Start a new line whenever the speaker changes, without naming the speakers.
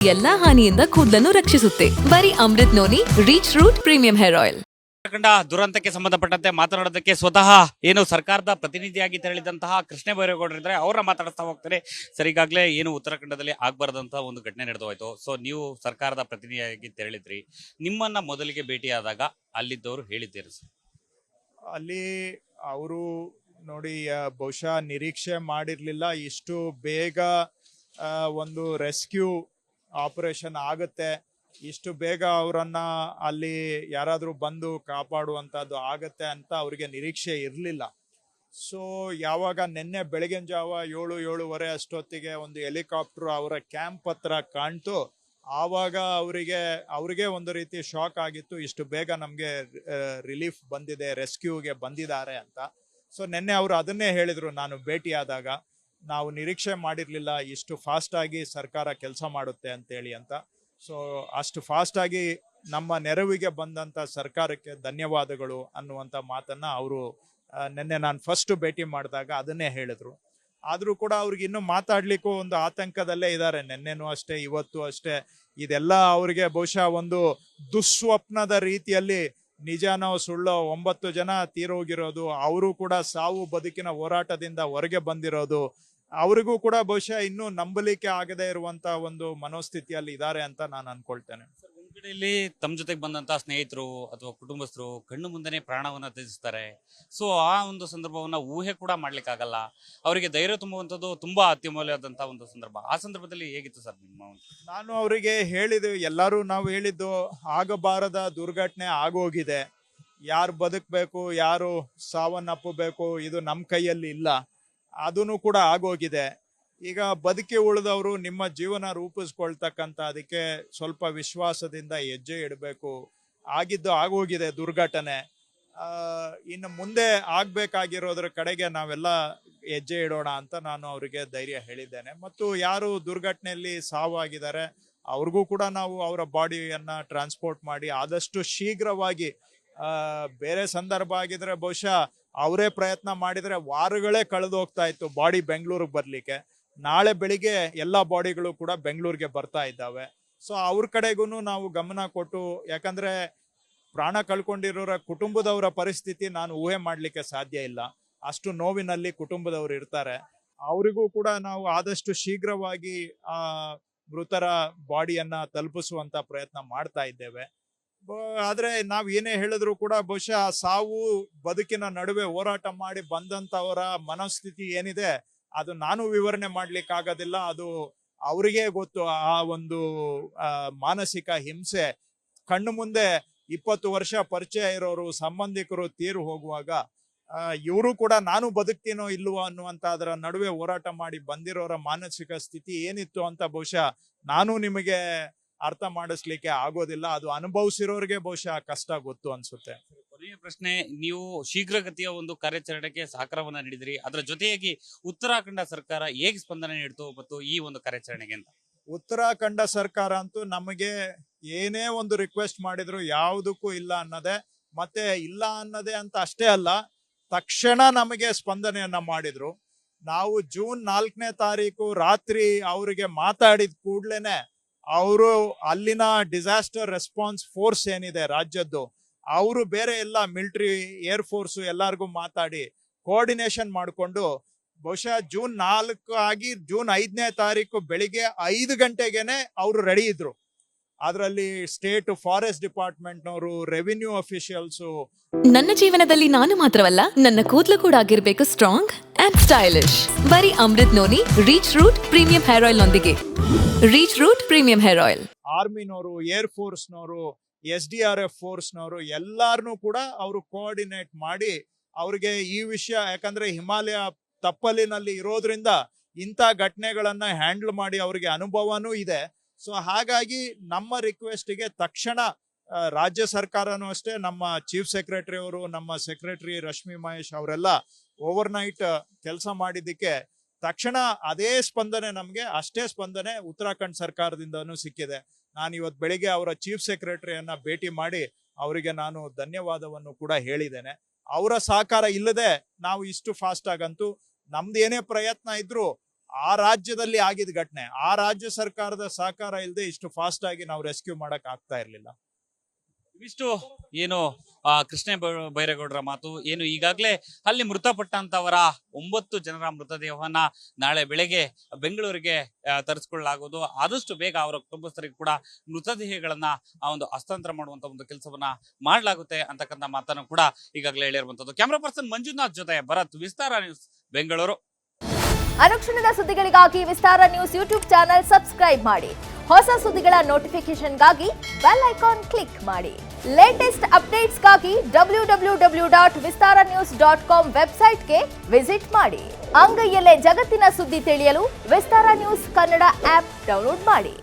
ಎಲ್ಲಾ ಹಾನಿಯಿಂದ ಕೂದಲನ್ನು ರಕ್ಷಿಸುತ್ತೆ. ಬರೀ Amrit noni reach root premium hair oil.
Uttarakhand ದುರಂತಕ್ಕೆ ಸಂಬಂಧಪಟ್ಟಂತೆ ಮಾತನಾಡೋದಕ್ಕೆ ಸ್ವತಃ ಏನು ಸರ್ಕಾರದ ಪ್ರತಿನಿಧಿಯಾಗಿ ತೆರಳಿದಂತಹ ಕೃಷ್ಣ ಬೈರೇಗೌಡರಿದ್ದಾರೆ, ಅವರ ಮಾತಾಡ್ತಾ ಹೋಗ್ತಾರೆ. ಸರ್, ಈಗಾಗಲೇ ಏನು ಉತ್ತರಾಖಂಡದಲ್ಲಿ ಆಗ್ಬಾರ್ದಂತಹ ಒಂದು ಘಟನೆ ನಡೆದೋಯ್ತು. ಸೊ ನೀವು ಸರ್ಕಾರದ ಪ್ರತಿನಿಧಿಯಾಗಿ ತೆರಳಿದ್ರಿ, ನಿಮ್ಮನ್ನ ಮೊದಲಿಗೆ ಭೇಟಿಯಾದಾಗ ಅಲ್ಲಿದ್ದವರು ಹೇಳಿದ್ದೀರಿ ಸರ್?
ಅಲ್ಲಿ ಅವರು ನೋಡಿ, ಬಹುಶಃ ನಿರೀಕ್ಷೆ ಮಾಡಿರ್ಲಿಲ್ಲ ಇಷ್ಟು ಬೇಗ ಒಂದು ರೆಸ್ಕ್ಯೂ ಆಪರೇಷನ್ ಆಗುತ್ತೆ, ಇಷ್ಟು ಬೇಗ ಅವರನ್ನ ಅಲ್ಲಿ ಯಾರಾದರೂ ಬಂದು ಕಾಪಾಡುವಂಥದ್ದು ಆಗತ್ತೆ ಅಂತ ಅವರಿಗೆ ನಿರೀಕ್ಷೆ ಇರಲಿಲ್ಲ. ಸೊ ಯಾವಾಗ ನಿನ್ನೆ ಬೆಳಗಿನ ಜಾವ 7-7:30 ಅಷ್ಟೊತ್ತಿಗೆ ಒಂದು ಹೆಲಿಕಾಪ್ಟರ್ ಅವರ ಕ್ಯಾಂಪ್ ಹತ್ರ ಕಾಣ್ತು, ಆವಾಗ ಅವರಿಗೆ ಒಂದು ರೀತಿ ಶಾಕ್ ಆಗಿತ್ತು, ಇಷ್ಟು ಬೇಗ ನಮಗೆ ರಿಲೀಫ್ ಬಂದಿದೆ, ರೆಸ್ಕ್ಯೂಗೆ ಬಂದಿದ್ದಾರೆ ಅಂತ. ಸೊ ನಿನ್ನೆ ಅವರು ಅದನ್ನೇ ಹೇಳಿದರು, ನಾನು ಭೇಟಿಯಾದಾಗ ನಾವು ನಿರೀಕ್ಷೆ ಮಾಡಿರಲಿಲ್ಲ ಇಷ್ಟು ಫಾಸ್ಟಾಗಿ ಸರ್ಕಾರ ಕೆಲಸ ಮಾಡುತ್ತೆ ಅಂತೇಳಿ ಅಂತ. ಸೊ ಅಷ್ಟು ಫಾಸ್ಟಾಗಿ ನಮ್ಮ ನೆರವಿಗೆ ಬಂದಂಥ ಸರ್ಕಾರಕ್ಕೆ ಧನ್ಯವಾದಗಳು ಅನ್ನುವಂಥ ಮಾತನ್ನು ಅವರು ನಿನ್ನೆ ನಾನು ಫಸ್ಟ್ ಭೇಟಿ ಮಾಡಿದಾಗ ಅದನ್ನೇ ಹೇಳಿದ್ರು. ಆದರೂ ಕೂಡ ಅವ್ರಿಗೆ ಇನ್ನೂ ಮಾತಾಡಲಿಕ್ಕೂ ಒಂದು ಆತಂಕದಲ್ಲೇ ಇದ್ದಾರೆ. ನಿನ್ನೆನೂ ಅಷ್ಟೇ, ಇವತ್ತು ಅಷ್ಟೇ. ಇದೆಲ್ಲ ಅವರಿಗೆ ಬಹುಶಃ ಒಂದು ದುಸ್ವಪ್ನದ ರೀತಿಯಲ್ಲಿ ನಿಜನೋ ಸುಳ್ಳೋ 9 ಜನ ತೀರೋಗಿರೋದು, ಅವರು ಕೂಡ ಸಾವು ಬದುಕಿನ ಹೋರಾಟದಿಂದ ಹೊರಗೆ ಬಂದಿರೋದು, ಅವರಿಗೂ ಕೂಡ ಬಹುಶಃ ಇನ್ನೂ ನಂಬಲಿಕ್ಕೆ ಆಗದೆ ಇರುವಂತ ಒಂದು ಮನೋಸ್ಥಿತಿಯಲ್ಲಿ ಇದ್ದಾರೆ ಅಂತ ನಾನು ಅನ್ಕೊಳ್ತೇನೆ.
ಒಂದ್ ಕಡೆಯಲ್ಲಿ ತಮ್ಮ ಜೊತೆಗೆ ಬಂದಂತಹ ಸ್ನೇಹಿತರು ಅಥವಾ ಕುಟುಂಬಸ್ಥರು ಕಣ್ಣು ಮುಂದೆನೆ ಪ್ರಾಣವನ್ನ ತ್ಯಜಿಸ್ತಾರೆ. ಸೊ ಆ ಒಂದು ಸಂದರ್ಭವನ್ನ ಊಹೆ ಕೂಡ ಮಾಡ್ಲಿಕ್ಕಾಗಲ್ಲ. ಅವರಿಗೆ ಧೈರ್ಯ ತುಂಬುವಂಥದ್ದು ತುಂಬಾ ಅತ್ಯಮೂಲ್ಯವಾದಂತಹ ಒಂದು ಸಂದರ್ಭ. ಆ ಸಂದರ್ಭದಲ್ಲಿ ಹೇಗಿತ್ತು ಸರ್ ನಿಮ್ಮ?
ನಾನು ಅವರಿಗೆ ಹೇಳಿದ್ದು, ಎಲ್ಲರೂ ನಾವು ಹೇಳಿದ್ದು, ಆಗಬಾರದ ದುರ್ಘಟನೆ ಆಗೋಗಿದೆ, ಯಾರು ಬದುಕಬೇಕು, ಯಾರು ಸಾವನ್ನಪ್ಪಬೇಕು, ಇದು ನಮ್ಮ ಕೈಯಲ್ಲಿ ಇಲ್ಲ, ಅದೂ ಕೂಡ ಆಗೋಗಿದೆ. ಈಗ ಬದುಕಿ ಉಳಿದವರು ನಿಮ್ಮ ಜೀವನ ರೂಪಿಸ್ಕೊಳ್ತಕ್ಕಂಥ ಅದಕ್ಕೆ ಸ್ವಲ್ಪ ವಿಶ್ವಾಸದಿಂದ ಹೆಜ್ಜೆ ಇಡಬೇಕು. ಆಗಿದ್ದು ಆಗೋಗಿದೆ ದುರ್ಘಟನೆ, ಇನ್ನು ಮುಂದೆ ಆಗಬೇಕಾಗಿರೋದ್ರ ಕಡೆಗೆ ನಾವೆಲ್ಲ ಹೆಜ್ಜೆ ಇಡೋಣ ಅಂತ ನಾನು ಅವರಿಗೆ ಧೈರ್ಯ ಹೇಳಿದ್ದೇನೆ. ಮತ್ತು ಯಾರು ದುರ್ಘಟನೆಯಲ್ಲಿ ಸಾವಾಗಿದ್ದಾರೆ ಅವ್ರಿಗೂ ಕೂಡ ನಾವು ಅವರ ಬಾಡಿಯನ್ನು ಟ್ರಾನ್ಸ್ಪೋರ್ಟ್ ಮಾಡಿ ಆದಷ್ಟು ಶೀಘ್ರವಾಗಿ, ಬೇರೆ ಸಂದರ್ಭ ಆಗಿದ್ರೆ ಬಹುಶಃ ಅವರೇ ಪ್ರಯತ್ನ ಮಾಡಿದರೆ ವಾರಗಳೇ ಕಳೆದು ಹೋಗ್ತಾ ಇತ್ತು ಬಾಡಿ ಬೆಂಗಳೂರಿಗೆ ಬರಲಿಕ್ಕೆ. ನಾಳೆ ಬೆಳಿಗ್ಗೆ ಎಲ್ಲ ಬಾಡಿಗಳು ಕೂಡ ಬೆಂಗಳೂರಿಗೆ ಬರ್ತಾ ಇದ್ದಾವೆ. ಸೊ ಅವ್ರ ಕಡೆಗೂ ನಾವು ಗಮನ ಕೊಟ್ಟು, ಯಾಕಂದರೆ ಪ್ರಾಣ ಕಳ್ಕೊಂಡಿರೋರ ಕುಟುಂಬದವರ ಪರಿಸ್ಥಿತಿ ನಾನು ಊಹೆ ಮಾಡಲಿಕ್ಕೆ ಸಾಧ್ಯ ಇಲ್ಲ, ಅಷ್ಟು ನೋವಿನಲ್ಲಿ ಕುಟುಂಬದವರು ಇರ್ತಾರೆ. ಅವರಿಗೂ ಕೂಡ ನಾವು ಆದಷ್ಟು ಶೀಘ್ರವಾಗಿ ಆ ಮೃತರ ಬಾಡಿಯನ್ನು ತಲುಪಿಸುವಂಥ ಪ್ರಯತ್ನ ಮಾಡ್ತಾ ಇದ್ದೇವೆ. ಆದರೆ ನಾವು ಏನೇ ಹೇಳಿದ್ರು ಕೂಡ ಬಹುಶಃ ಸಾವು ಬದುಕಿನ ನಡುವೆ ಹೋರಾಟ ಮಾಡಿ ಬಂದಂಥವರ ಮನಸ್ಥಿತಿ ಏನಿದೆ ಅದು ನಾನು ವಿವರಣೆ ಮಾಡ್ಲಿಕ್ಕಾಗೋದಿಲ್ಲ, ಅದು ಅವರಿಗೇ ಗೊತ್ತು. ಆ ಒಂದು ಮಾನಸಿಕ ಹಿಂಸೆ ಕಣ್ಣು ಮುಂದೆ 20 ವರ್ಷ ಪರಿಚಯ ಇರೋರು ಸಂಬಂಧಿಕರು ತೀರು ಹೋಗುವಾಗ ಇವರು ಕೂಡ ನಾನು ಬದುಕ್ತೀನೋ ಇಲ್ವೋ ಅನ್ನುವಂಥ ಅದರ ನಡುವೆ ಹೋರಾಟ ಮಾಡಿ ಬಂದಿರೋರ ಮಾನಸಿಕ ಸ್ಥಿತಿ ಏನಿತ್ತು ಅಂತ ಬಹುಶಃ ನಾನು ನಿಮಗೆ ಅರ್ಥ ಮಾಡಿಸ್ಲಿಕ್ಕೆ ಆಗೋದಿಲ್ಲ. ಅದು ಅನುಭವಿಸಿರೋರಿಗೆ ಬಹುಶಃ ಕಷ್ಟ ಗೊತ್ತು ಅನ್ಸುತ್ತೆ.
ಕೊನೆಯ ಪ್ರಶ್ನೆ, ನೀವು ಶೀಘ್ರಗತಿಯ ಒಂದು ಕಾರ್ಯಾಚರಣೆಗೆ ಸಹಕಾರವನ್ನ ನೀಡಿದ್ರಿ, ಅದರ ಜೊತೆಯಾಗಿ ಉತ್ತರಾಖಂಡ ಸರ್ಕಾರ ಹೇಗೆ ಸ್ಪಂದನೆ ನೀಡಿತು ಮತ್ತು ಈ ಒಂದು ಕಾರ್ಯಾಚರಣೆಗೆ ಅಂತ?
ಉತ್ತರಾಖಂಡ ಸರ್ಕಾರ ಅಂತೂ ನಮಗೆ ಏನೇ ಒಂದು ರಿಕ್ವೆಸ್ಟ್ ಮಾಡಿದ್ರು ಯಾವುದಕ್ಕೂ ಇಲ್ಲ ಅನ್ನೋದೇ, ಮತ್ತೆ ಇಲ್ಲ ಅನ್ನೋದೇ ಅಂತ ಅಷ್ಟೇ ಅಲ್ಲ, ತಕ್ಷಣ ನಮಗೆ ಸ್ಪಂದನೆಯನ್ನ ಮಾಡಿದ್ರು. ನಾವು ಜೂನ್ 4ನೇ ತಾರೀಕು ರಾತ್ರಿ ಅವರಿಗೆ ಮಾತಾಡಿದ ಕೂಡ್ಲೇನೆ ಅವರು ಅಲ್ಲಿನ ಡಿಸಾಸ್ಟರ್ ರೆಸ್ಪಾನ್ಸ್ ಫೋರ್ಸ್ ಏನಿದೆ ರಾಜ್ಯದ್ದು, ಅವರು ಬೇರೆ ಎಲ್ಲ ಮಿಲಿಟರಿ, ಏರ್ ಫೋರ್ಸ್ ಎಲ್ಲರಿಗೂ ಮಾತಾಡಿ ಕೋಆರ್ಡಿನೇಷನ್ ಮಾಡಿಕೊಂಡು ಬಹುಶಃ ಜೂನ್ 4 ಆಗಿ ಜೂನ್ 5ನೇ ತಾರೀಕು ಬೆಳಿಗ್ಗೆ 5 ಗಂಟೆಗೆನೆ ಅವರು ರೆಡಿ ಇದ್ರು. ಅದರಲ್ಲಿ ಸ್ಟೇಟ್ ಫಾರೆಸ್ಟ್ ಡಿಪಾರ್ಟ್ಮೆಂಟ್ನವರು, ರೆವಿನ್ಯೂ ಅಫಿಷಿಯಲ್ಸು.
ನನ್ನ ಜೀವನದಲ್ಲಿ ನಾನು ಮಾತ್ರವಲ್ಲ, ನನ್ನ ಕೂದಲು ಕೂಡ ಆಗಿರ್ಬೇಕು ಸ್ಟ್ರಾಂಗ್ ಅಂಡ್ ಸ್ಟೈಲಿಶ್. ಬರೀ Amrit noni reach root premium hair oil ನೊಂದಿಗೆ. Reach root premium hair oil.
ಆರ್ಮಿನವರು, ಏರ್ ಫೋರ್ಸ್ನವರು, SDRF ಫೋರ್ಸ್ನವರು ಎಲ್ಲಾರನ್ನೂ ಕೂಡ ಅವರು ಕೋಆರ್ಡಿನೇಟ್ ಮಾಡಿ ಅವ್ರಿಗೆ ಈ ವಿಷಯ, ಯಾಕಂದ್ರೆ ಹಿಮಾಲಯ ತಪ್ಪಲಿನಲ್ಲಿ ಇರೋದ್ರಿಂದ ಇಂಥ ಘಟನೆಗಳನ್ನ ಹ್ಯಾಂಡಲ್ ಮಾಡಿ ಅವರಿಗೆ ಅನುಭವನೂ ಇದೆ. ಸೊ ಹಾಗಾಗಿ ನಮ್ಮ ರಿಕ್ವೆಸ್ಟ್ಗೆ ತಕ್ಷಣ ರಾಜ್ಯ ಸರ್ಕಾರನೂ ಅಷ್ಟೇ, ನಮ್ಮ ಚೀಫ್ ಸೆಕ್ರೆಟರಿ ಅವರು, ನಮ್ಮ ಸೆಕ್ರೆಟರಿ ರಶ್ಮಿ ಮಹೇಶ್ ಅವರೆಲ್ಲ ಓವರ್ನೈಟ್ ಕೆಲಸ ಮಾಡಿದ್ದಕ್ಕೆ ತಕ್ಷಣ ಅದೇ ಸ್ಪಂದನೆ, ನಮಗೆ ಅಷ್ಟೇ ಸ್ಪಂದನೆ ಉತ್ತರಾಖಂಡ್ ಸರ್ಕಾರದಿಂದನೂ ಸಿಕ್ಕಿದೆ. ನಾನು ಇವತ್ತು ಬೆಳಿಗ್ಗೆ ಅವರ ಚೀಫ್ ಸೆಕ್ರೆಟರಿಯನ್ನ ಭೇಟಿ ಮಾಡಿ ಅವರಿಗೆ ನಾನು ಧನ್ಯವಾದವನ್ನು ಕೂಡ ಹೇಳಿದ್ದೇನೆ. ಅವರ ಸಹಕಾರ ಇಲ್ಲದೆ ನಾವು ಇಷ್ಟು ಫಾಸ್ಟ್ ಆಗಂತೂ ನಮ್ದು ಏನೇ ಪ್ರಯತ್ನ ಇದ್ರು ಆ ರಾಜ್ಯದಲ್ಲಿ ಆಗಿದ ಘಟನೆ. ಆ ರಾಜ್ಯ ಸರ್ಕಾರದ ಸಹಕಾರ ಇಲ್ಲದೆ ಇಷ್ಟು ಫಾಸ್ಟ್ ಆಗಿ ನಾವು ರೆಸ್ಕ್ಯೂ ಮಾಡಕ್ ಆಗ್ತಾ ಇರ್ಲಿಲ್ಲ.
ಇವಿಷ್ಟು ಏನು ಕೃಷ್ಣ ಬೈರೇಗೌಡರ ಮಾತು. ಏನು ಈಗಾಗಲೇ ಅಲ್ಲಿ ಮೃತಪಟ್ಟಂತವರ 9 ಜನರ ಮೃತದೇಹವನ್ನ ನಾಳೆ ಬೆಳಗ್ಗೆ ಬೆಂಗಳೂರಿಗೆ ತರಿಸಿಕೊಳ್ಳಲಾಗುವುದು. ಆದಷ್ಟು ಬೇಗ ಅವರ ಕುಟುಂಬಸ್ಥರಿಗೆ ಕೂಡ ಮೃತದೇಹಗಳನ್ನ ಆ ಒಂದು ಹಸ್ತಾಂತರ ಮಾಡುವಂತ ಒಂದು ಕೆಲಸವನ್ನ ಮಾಡಲಾಗುತ್ತೆ ಅಂತಕ್ಕಂಥ ಮಾತನ್ನು ಕೂಡ ಈಗಾಗಲೇ ಹೇಳಿರುವಂತದ್ದು. ಕ್ಯಾಮರಾ ಪರ್ಸನ್ ಮಂಜುನಾಥ್ ಜೊತೆ ಭರತ್, ವಿಸ್ತಾರ ನ್ಯೂಸ್, ಬೆಂಗಳೂರು.
ಅನುಕ್ಷಣದ ಸುದ್ದಿಗಳಿಗಾಗಿ ವಿಸ್ತಾರ ನ್ಯೂಸ್ ಯೂಟ್ಯೂಬ್ ಚಾನೆಲ್ ಸಬ್ಸ್ಕ್ರೈಬ್ ಮಾಡಿ. ಹೊಸ ಸುದ್ದಿಗಳ ನೋಟಿಫಿಕೇಶನ್ಗಾಗಿ ಬೆಲ್ ಐಕಾನ್ ಕ್ಲಿಕ್ ಮಾಡಿ. ಲೇಟೆಸ್ಟ್ ಅಪ್ಡೇಟ್ಸ್ಗಾಗಿ www.vistaranews.com ವೆಬ್ಸೈಟ್ಗೆ ವಿಸಿಟ್ ಮಾಡಿ. ಅಂಗೈಯಲ್ಲೇ ಜಗತ್ತಿನ ಸುದ್ದಿ ತಿಳಿಯಲು ವಿಸ್ತಾರ ನ್ಯೂಸ್ ಕನ್ನಡ ಆಪ್ ಡೌನ್ಲೋಡ್ ಮಾಡಿ.